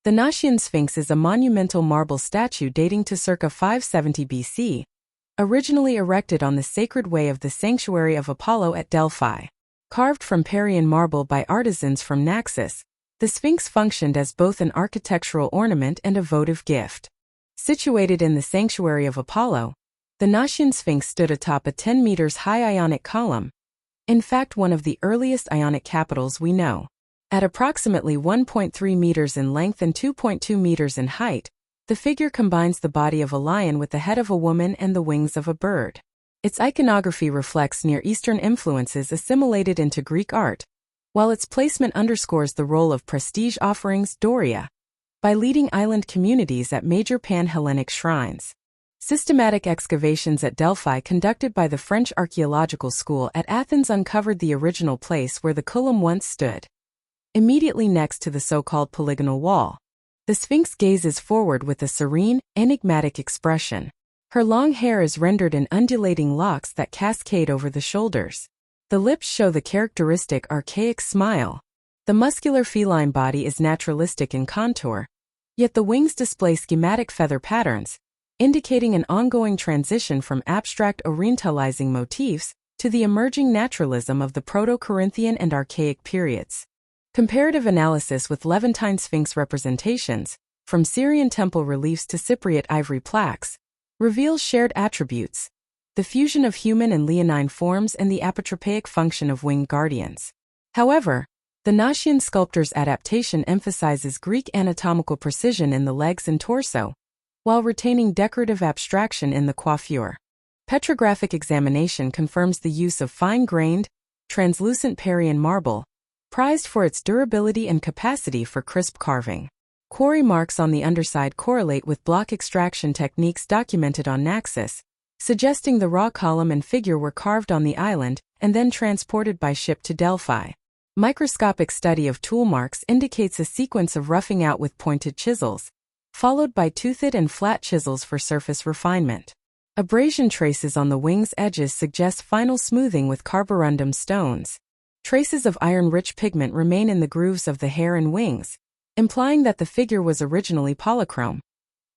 The Naxian Sphinx is a monumental marble statue dating to circa 570 BC, originally erected on the sacred way of the sanctuary of Apollo at Delphi. Carved from Parian marble by artisans from Naxos, the Sphinx functioned as both an architectural ornament and a votive gift. Situated in the sanctuary of Apollo, the Naxian Sphinx stood atop a 10 meters high Ionic column, in fact one of the earliest Ionic capitals we know. At approximately 1.3 meters in length and 2.2 meters in height, the figure combines the body of a lion with the head of a woman and the wings of a bird. Its iconography reflects Near Eastern influences assimilated into Greek art, while its placement underscores the role of prestige offerings Doria by leading island communities at major pan-Hellenic shrines. Systematic excavations at Delphi conducted by the French Archaeological School at Athens uncovered the original place where the column once stood. Immediately next to the so-called polygonal wall, the Sphinx gazes forward with a serene, enigmatic expression. Her long hair is rendered in undulating locks that cascade over the shoulders. The lips show the characteristic archaic smile. The muscular feline body is naturalistic in contour, yet the wings display schematic feather patterns, indicating an ongoing transition from abstract orientalizing motifs to the emerging naturalism of the Proto-Corinthian and Archaic periods. Comparative analysis with Levantine Sphinx representations, from Syrian temple reliefs to Cypriot ivory plaques, reveals shared attributes: the fusion of human and leonine forms and the apotropaic function of winged guardians. However, the Naxian sculptor's adaptation emphasizes Greek anatomical precision in the legs and torso, while retaining decorative abstraction in the coiffure. Petrographic examination confirms the use of fine-grained, translucent Parian marble, prized for its durability and capacity for crisp carving. Quarry marks on the underside correlate with block extraction techniques documented on Naxos, suggesting the raw column and figure were carved on the island and then transported by ship to Delphi. Microscopic study of tool marks indicates a sequence of roughing out with pointed chisels, followed by toothed and flat chisels for surface refinement. Abrasion traces on the wing's edges suggest final smoothing with carborundum stones. Traces of iron-rich pigment remain in the grooves of the hair and wings, implying that the figure was originally polychrome.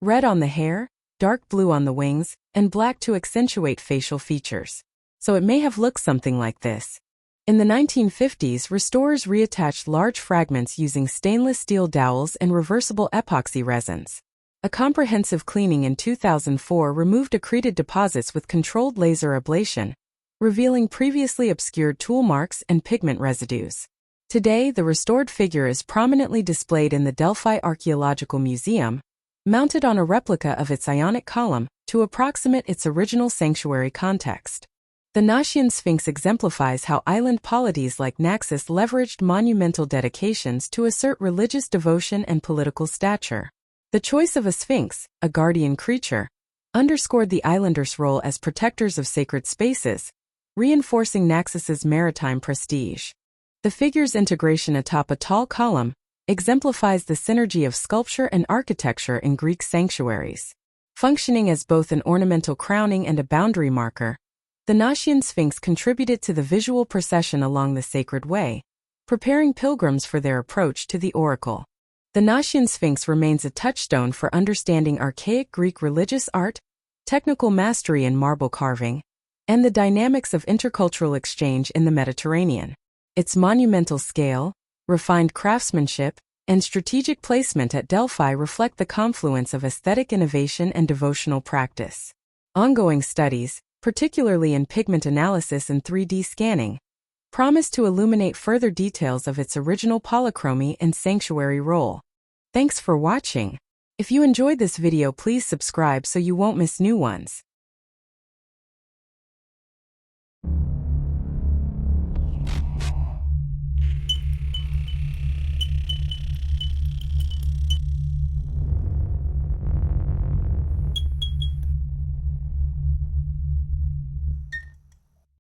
Red on the hair, dark blue on the wings, and black to accentuate facial features. So it may have looked something like this. In the 1950s, restorers reattached large fragments using stainless steel dowels and reversible epoxy resins. A comprehensive cleaning in 2004 removed accreted deposits with controlled laser ablation, revealing previously obscured tool marks and pigment residues. Today, the restored figure is prominently displayed in the Delphi Archaeological Museum, mounted on a replica of its Ionic column to approximate its original sanctuary context. The Naxian Sphinx exemplifies how island polities like Naxos leveraged monumental dedications to assert religious devotion and political stature. The choice of a sphinx, a guardian creature, underscored the islanders' role as protectors of sacred spaces, reinforcing Naxos's maritime prestige. The figure's integration atop a tall column exemplifies the synergy of sculpture and architecture in Greek sanctuaries. Functioning as both an ornamental crowning and a boundary marker, the Naxian Sphinx contributed to the visual procession along the sacred way, preparing pilgrims for their approach to the oracle. The Naxian Sphinx remains a touchstone for understanding archaic Greek religious art, technical mastery in marble carving, and the dynamics of intercultural exchange in the Mediterranean. Its monumental scale, refined craftsmanship, and strategic placement at Delphi reflect the confluence of aesthetic innovation and devotional practice. Ongoing studies, particularly in pigment analysis and 3D scanning, promise to illuminate further details of its original polychromy and sanctuary role. Thanks for watching. If you enjoyed this video, please subscribe so you won't miss new ones.